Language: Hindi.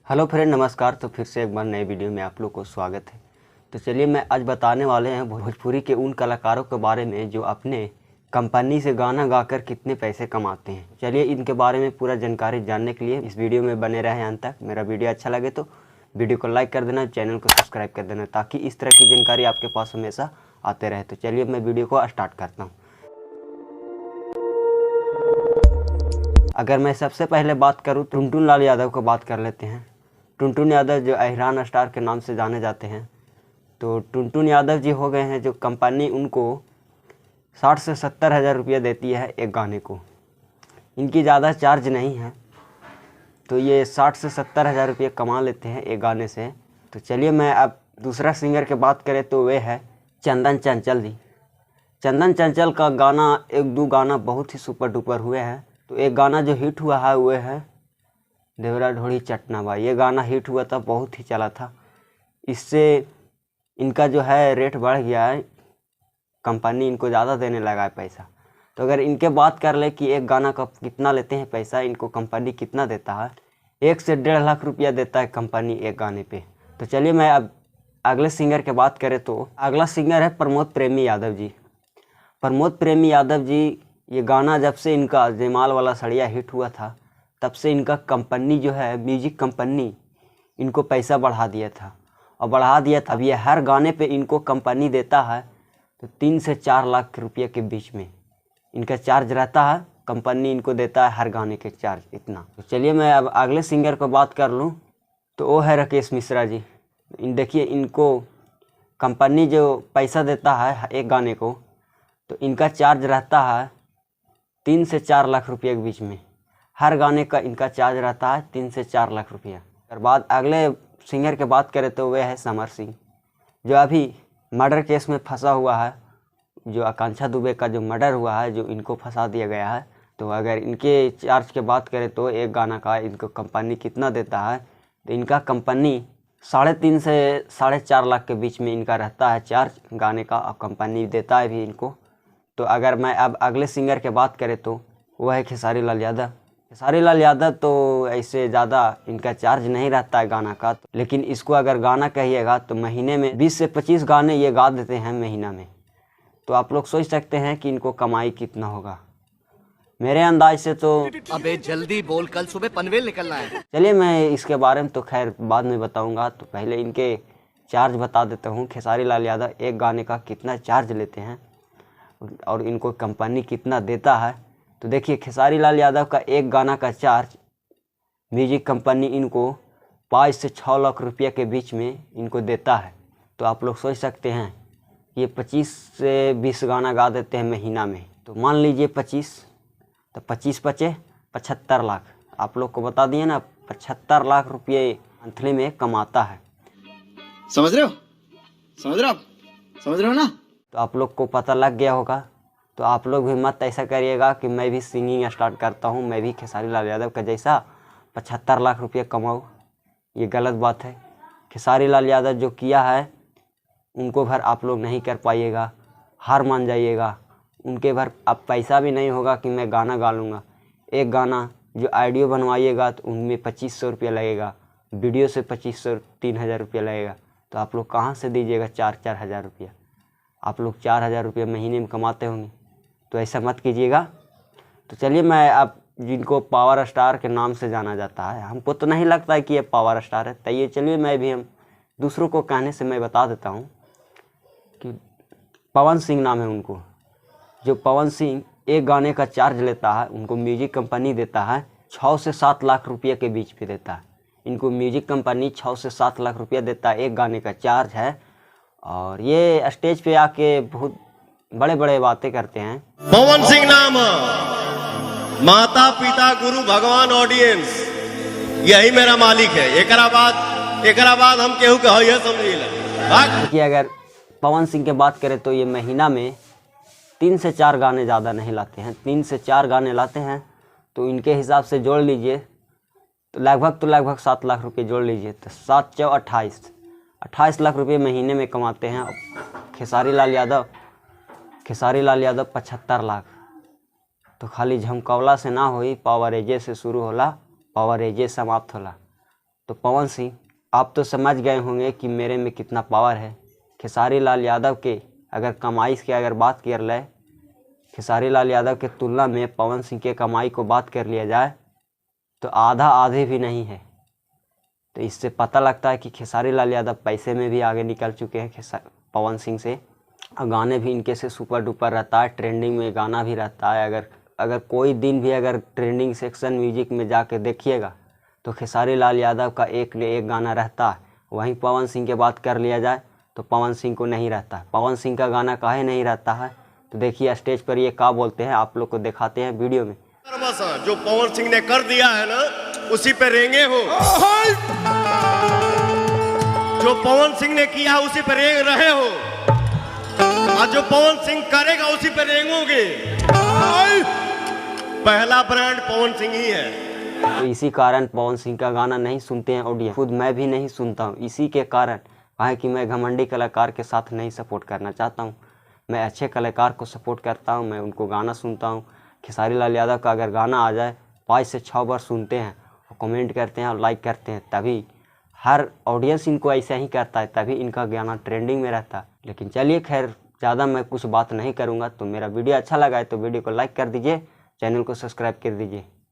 हेलो फ्रेंड, नमस्कार। तो फिर से एक बार नए वीडियो में आप लोग को स्वागत है। तो चलिए मैं आज बताने वाले हैं भोजपुरी के उन कलाकारों के बारे में जो अपने कंपनी से गाना गाकर कितने पैसे कमाते हैं। चलिए इनके बारे में पूरा जानकारी जानने के लिए इस वीडियो में बने रहें अंत तक। मेरा वीडियो अच्छा लगे तो वीडियो को लाइक कर देना, चैनल को सब्सक्राइब कर देना, ताकि इस तरह की जानकारी आपके पास हमेशा आते रहे। तो चलिए मैं वीडियो को स्टार्ट करता हूँ। अगर मैं सबसे पहले बात करूँ टुनटुन लाल यादव को बात कर लेते हैं। टुनटुन यादव जो अहिरान स्टार के नाम से जाने जाते हैं। तो टुनटुन यादव जी हो गए हैं जो कंपनी उनको 60 से 70 हज़ार रुपया देती है एक गाने को। इनकी ज़्यादा चार्ज नहीं है, तो ये 60 से 70 हज़ार रुपये कमा लेते हैं एक गाने से। तो चलिए मैं अब दूसरा सिंगर की बात करें तो वे है चंदन चंचल जी। चंदन चंचल का गाना एक दो गाना बहुत ही सुपर डुपर हुए हैं। तो एक गाना जो हिट हुआ है वो है देवरा ढोड़ी चटना भाई। ये गाना हिट हुआ था, बहुत ही चला था। इससे इनका जो है रेट बढ़ गया है, कंपनी इनको ज़्यादा देने लगा है पैसा। तो अगर इनके बात कर ले कि एक गाना का कितना लेते हैं पैसा, इनको कंपनी कितना देता है, 1 से 1.5 लाख रुपया देता है कंपनी एक गाने पे। तो चलिए मैं अब अगले सिंगर की बात करें तो अगला सिंगर है प्रमोद प्रेमी यादव जी। प्रमोद प्रेमी यादव जी, ये गाना जब से इनका जयमाल वाला सड़िया हिट हुआ था तब से इनका कंपनी जो है म्यूजिक कंपनी इनको पैसा बढ़ा दिया था और बढ़ा दिया था। अब ये हर गाने पे इनको कंपनी देता है तो 3 से 4 लाख रुपये के बीच में इनका चार्ज रहता है। कंपनी इनको देता है हर गाने के चार्ज इतना। तो चलिए मैं अब अगले सिंगर को बात कर लूँ तो वो है राकेश मिश्रा जी। देखिए इनको कंपनी जो पैसा देता है एक गाने को, तो इनका चार्ज रहता है 3 से 4 लाख रुपये के बीच में। हर गाने का इनका चार्ज रहता है 3 से 4 लाख रुपया। और बाद अगले सिंगर की बात करें तो वह है समर सिंह, जो अभी मर्डर केस में फंसा हुआ है। जो आकांक्षा दुबे का जो मर्डर हुआ है, जो इनको फंसा दिया गया है। तो अगर इनके चार्ज की बात करें तो एक गाना का इनको कंपनी कितना देता है, तो इनका कंपनी 3.5 से 4.5 लाख के बीच में इनका रहता है चार्ज गाने का, और कंपनी देता है भी इनको। तो अगर मैं अब अगले सिंगर की बात करें तो वह है खेसारी लाल यादव। खेसारी लाल यादव तो ऐसे ज़्यादा इनका चार्ज नहीं रहता है गाना का, लेकिन इसको अगर गाना कहिएगा तो महीने में 20 से 25 गाने ये गा देते हैं महीना में। तो आप लोग सोच सकते हैं कि इनको कमाई कितना होगा। मेरे अंदाज से तो अबे जल्दी बोल, कल सुबह पनवेल निकलना है। चलिए मैं इसके बारे में तो खैर बाद में बताऊंगा। तो पहले इनके चार्ज बता देता हूँ। खेसारी लाल यादव एक गाने का कितना चार्ज लेते हैं और इनको कंपनी कितना देता है। तो देखिए खेसारी लाल यादव का एक गाना का चार्ज म्यूजिक कंपनी इनको 5 से 6 लाख रुपये के बीच में इनको देता है। तो आप लोग सोच सकते हैं ये 25 से 20 गाना गा देते हैं महीना में। तो मान लीजिए 25, तो 25 बचे 75 लाख। आप लोग को बता दिए ना, 75 लाख रुपये मंथली में कमाता है। समझ रहे हो? समझ रहे हो ना? तो आप लोग को पता लग गया होगा। तो आप लोग भी मत ऐसा करिएगा कि मैं भी सिंगिंग स्टार्ट करता हूँ, मैं भी खेसारी लाल यादव का जैसा 75 लाख रुपये कमाऊँ। ये गलत बात है। खेसारी लाल यादव जो किया है उनको भर आप लोग नहीं कर पाइएगा, हार मान जाइएगा। उनके भर अब पैसा भी नहीं होगा कि मैं गाना गा लूँगा। एक गाना जो ऑडियो बनवाइएगा तो उनमें 2500 रुपया लगेगा, वीडियो से 2500 3,000 रुपया लगेगा। तो आप लोग कहाँ से दीजिएगा 4-4 हज़ार रुपया? आप लोग 4,000 रुपये महीने में कमाते होंगे, तो ऐसा मत कीजिएगा। तो चलिए मैं अब जिनको पावर स्टार के नाम से जाना जाता है, हमको तो नहीं लगता है कि ये पावर स्टार है। तो ये चलिए मैं भी हम दूसरों को कहने से मैं बता देता हूँ कि पवन सिंह नाम है उनको। जो पवन सिंह एक गाने का चार्ज लेता है, उनको म्यूजिक कंपनी देता है 6 से 7 लाख रुपये के बीच पे देता है। इनको म्यूजिक कंपनी 6 से 7 लाख रुपया देता है, एक गाने का चार्ज है। और ये स्टेज पे आके बहुत बड़े बड़े बातें करते हैं। पवन सिंह नाम, माता पिता गुरु भगवान ऑडियंस, यही मेरा मालिक है। एकरा बाद हम केहू के है समझिए। कि अगर पवन सिंह की बात करें तो ये महीना में 3 से 4 गाने ज़्यादा नहीं लाते हैं, 3 से 4 गाने लाते हैं। तो इनके हिसाब से जोड़ लीजिए तो लगभग 7 लाख रुपये जोड़ लीजिए, तो 7 × 28 लाख रुपये महीने में कमाते हैं। खेसारी लाल यादव 75 लाख। तो खाली झमकौला से ना होई, पावर एजे से शुरू होला, पावर एजे समाप्त होला। तो पवन सिंह, आप तो समझ गए होंगे कि मेरे में कितना पावर है। खेसारी लाल यादव के अगर कमाई की अगर बात कर ले, खेसारी लाल यादव के तुलना में पवन सिंह के कमाई को बात कर लिया जाए तो आधा आधे भी नहीं है। तो इससे पता लगता है कि खेसारी लाल यादव पैसे में भी आगे निकल चुके हैं पवन सिंह से, और गाने भी इनके से सुपर डुपर रहता है, ट्रेंडिंग में गाना भी रहता है। अगर कोई दिन भी अगर ट्रेंडिंग सेक्शन म्यूजिक में जाके देखिएगा तो खेसारी लाल यादव का एक ले एक गाना रहता है। वहीं पवन सिंह की बात कर लिया जाए तो पवन सिंह को नहीं रहता है। पवन सिंह का गाना काहे नहीं रहता है, तो देखिए स्टेज पर ये क्या बोलते हैं, आप लोग को दिखाते हैं वीडियो में। जो पवन सिंह ने कर दिया है ना, उसी पे रेंगे हो। जो पवन सिंह ने किया उसी पे रेंग रहे हो, और जो पवन सिंह करेगा उसी पे रेंगोगे। पहला ब्रांड पवन सिंह ही है। तो इसी कारण पवन सिंह का गाना नहीं सुनते हैं ऑडियंस, खुद मैं भी नहीं सुनता हूँ। इसी के कारण काहे कि मैं घमंडी कलाकार के साथ नहीं सपोर्ट करना चाहता हूँ। मैं अच्छे कलाकार को सपोर्ट करता हूँ, मैं उनको गाना सुनता हूँ। खेसारी लाल यादव का अगर गाना आ जाए 5 से 6 बार सुनते हैं और कमेंट करते हैं और लाइक करते हैं, तभी हर ऑडियंस इनको ऐसा ही करता है, तभी इनका गाना ट्रेंडिंग में रहता है। लेकिन चलिए खैर, ज़्यादा मैं कुछ बात नहीं करूँगा। तो मेरा वीडियो अच्छा लगा है तो वीडियो को लाइक कर दीजिए, चैनल को सब्सक्राइब कर दीजिए।